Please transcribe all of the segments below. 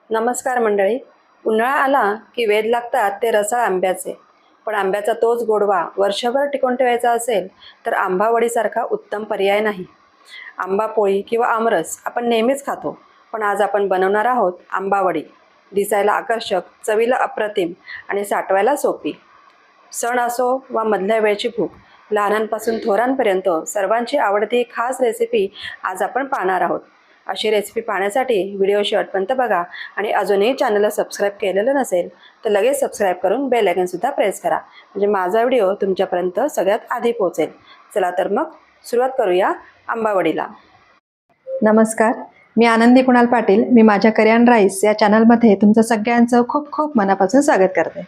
नमस्कार मंडळी. उन्हाळा आला की वेध लागतात ते रसाळ आंब्याचे. पण आंब्याचा तोच गोडवा वर्षभर टिकवून ठेवायचा असेल तर आंबावडीसारखा उत्तम पर्याय नाही. आंबा पोळी किंवा आमरस आपण नेहमीच खातो, पण आज आपण बनवणार आहोत आंबावडी. दिसायला आकर्षक, चवीला अप्रतिम आणि साठवायला सोपी. सण असो वा मधल्या वेळची भूक, लहानांपासून थोरांपर्यंत सर्वांची आवडती खास रेसिपी आज आपण पाहणार आहोत. अशी रेसिपी पाहण्यासाठी व्हिडिओ शेवटपर्यंत बघा आणि अजूनही चॅनलला सबस्क्राईब केलेलं नसेल तर लगेच सबस्क्राईब करून बेल आयकॉनसुद्धा प्रेस करा, म्हणजे माझा व्हिडिओ तुमच्यापर्यंत सगळ्यात आधी पोहोचेल. चला तर मग सुरुवात करूया आंबावडीला. नमस्कार, मी आनंदी कुणाल पाटील. मी माझ्या करियन राईस या चॅनलमध्ये तुमचं सगळ्यांचं खूप खूप मनापासून स्वागत करते.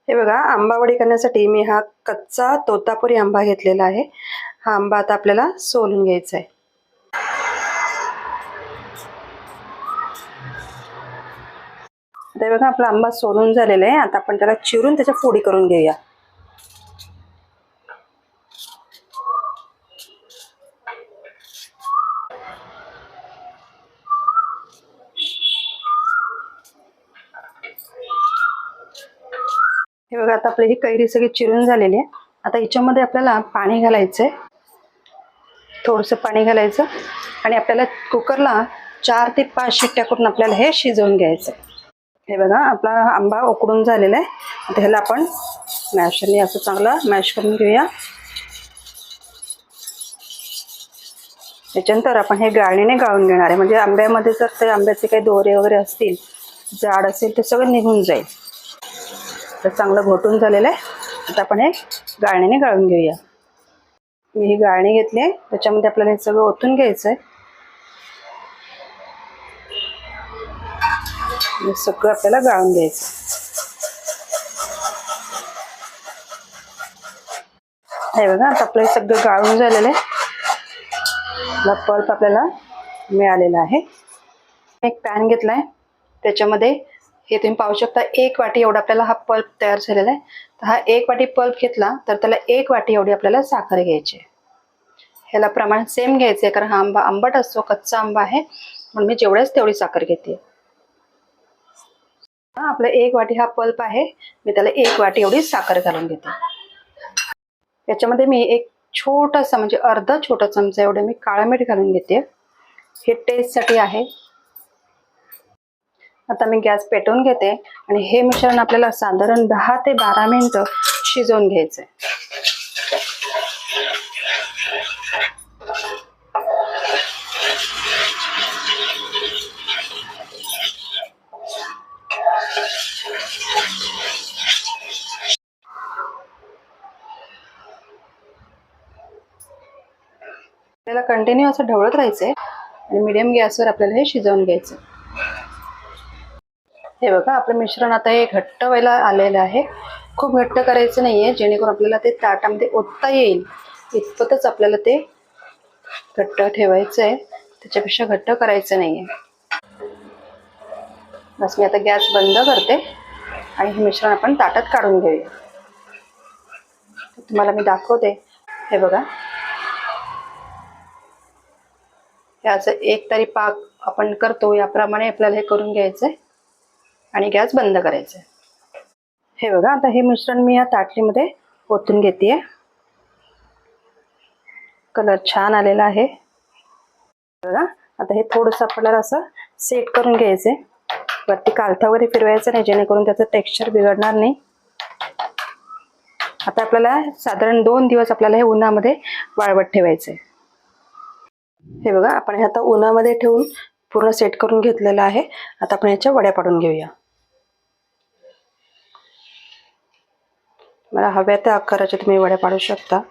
हे बघा, आंबावडी करण्यासाठी मी हा कच्चा तोतापुरी आंबा घेतलेला आहे. हा आंबा आता आपल्याला सोलून घ्यायचा आहे. आता बघा, आपला आंबा सोलून झालेला आहे. आता आपण त्याला चिरून त्याच्या फोडी करून घेऊया. हे बघा, आता आपली ही कैरी सगळी चिरून झालेली आहे. आता हिच्यामध्ये आपल्याला पाणी घालायचं आहे. थोडंसं पाणी घालायचं आणि आपल्याला कुकरला 4 ते 5 शिट्ट्या करून आपल्याला हे शिजवून घ्यायचं. हे बघा, आपला आंबा उकडून झालेला आहे. आता ह्याला आपण मॅशरने असं चांगलं मॅश करून घेऊया. त्याच्यानंतर आपण हे गाळणीने गाळून घेणार आहे, म्हणजे आंब्यामध्ये जर ते आंब्याचे काही दोरे वगैरे असतील, जाड असेल, ते सगळं निघून जाईल. तर चांगलं घोटून झालेलं आहे. आता आपण हे गाळणीने गाळून घेऊया. मी ही गाळणी घेतली आहे, त्याच्यामध्ये आपल्याला हे सगळं ओतून घ्यायचं आहे. सगळं आपल्याला गाळून घ्यायचं. हे बघा, आता आपलं हे सगळं गाळून झालेलं आहे. पल्प आपल्याला मिळालेला आहे. एक पॅन घेतला आहे, त्याच्यामध्ये हे तुम्ही पाहू शकता 1 वाटी एवढा आपल्याला हा पल्प तयार झालेला आहे. तर हा 1 वाटी पल्प घेतला तर त्याला 1 वाटी एवढी आपल्याला साखर घ्यायची. ह्याला प्रमाण सेम घ्यायचं आहे, कारण हा आंबा आंबट असतो, कच्चा आंबा आहे, म्हणून मी जेवढ्याच तेवढी साखर घेते. आपला 1 वाटी हा पल्प आहे, मी त्याला 1 वाटी एवढी साखर घालून घेते. याच्यामध्ये मी एक छोटासा, म्हणजे अर्धा छोटा चमचा एवढं मी काळं मीठ घालून घेते. हे टेस्टसाठी आहे. आता मी गॅस पेटवून घेते आणि हे मिश्रण आपल्याला साधारण 10 ते 12 मिनिटं शिजवून घ्यायचं आहे. आपल्याला कंटिन्यू असं ढवळत राहायचंय आणि मीडियम गॅसवर आपल्याला हे शिजवून घ्यायचं. हे बघा, आपलं मिश्रण आता हे घट्ट व्हायला आलेलं आहे. खूप घट्ट करायचं नाहीये, जेणेकरून आपल्याला ते ताटामध्ये ओतता येईल इतपतच आपल्याला ते घट्ट ठेवायचं आहे. त्याच्यापेक्षा घट्ट करायचं नाहीये. बस, मी आता गॅस बंद करते आणि हे मिश्रण आपण ताटात काढून घेऊया. तुम्हाला मी दाखवते. हे बघा, याचं एक तरी पाक आपण करतो याप्रमाणे आपल्याला हे करून घ्यायचं आहे आणि गॅस बंद करायचं आहे. हे बघा, आता हे मिश्रण मी या ताटलीमध्ये ओतून घेते. कलर छान आलेला आहे. बघा, आता हे थोडंसं आपल्याला असं सेट करून घ्यायचं. वरती कालथा वगैरे फिरवायचं नाही, जेणेकरून त्याचं टेक्स्चर बिघडणार नाही. आता आपल्याला साधारण 2 दिवस आपल्याला हे उन्हामध्ये वाळवत ठेवायचं आहे. हे बघा, आपण हे आता उन्हामध्ये ठेवून पूर्ण सेट करून घेतलेलं आहे. आता आपण याच्या वड्या पाडून घेऊया. मला हव्या त्या आकाराच्या तुम्ही वड्या पाडू शकता.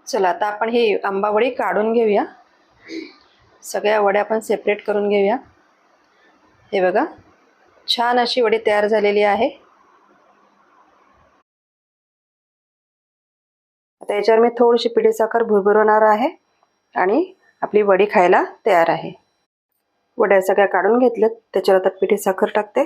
चला, आता आपण ही आंबावडी काढून घेऊया. सगळ्या वड्या आपण सेपरेट करून घेऊया. हे बघा, छान अशी वडी तयार झालेली आहे. आता याच्यावर मी थोडीशी पिठी साखर भुरभुरवणार आहे आणि आपली वडी खायला तयार आहे. वड्या सगळ्या काढून घेतल्यात. त्याच्यावर आता पिठी साखर टाकते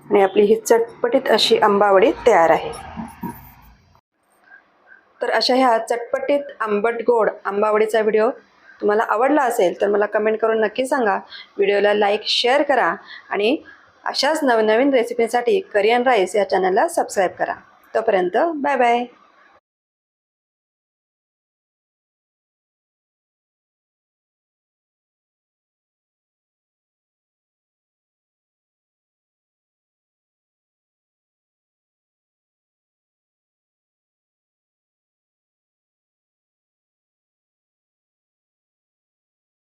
आणि आपली ही चटपटीत अशी आंबावडी तयार आहे. तर अशा ह्या चटपटीत आंबट गोड आंबावडीचा व्हिडिओ तुम्हाला आवडला असेल तर मला कमेंट करून नक्की सांगा. व्हिडिओला लाईक शेअर करा आणि अशाच नवनवीन रेसिपीसाठी करियन राईस या चॅनलला सबस्क्राईब करा. तोपर्यंत बाय बाय.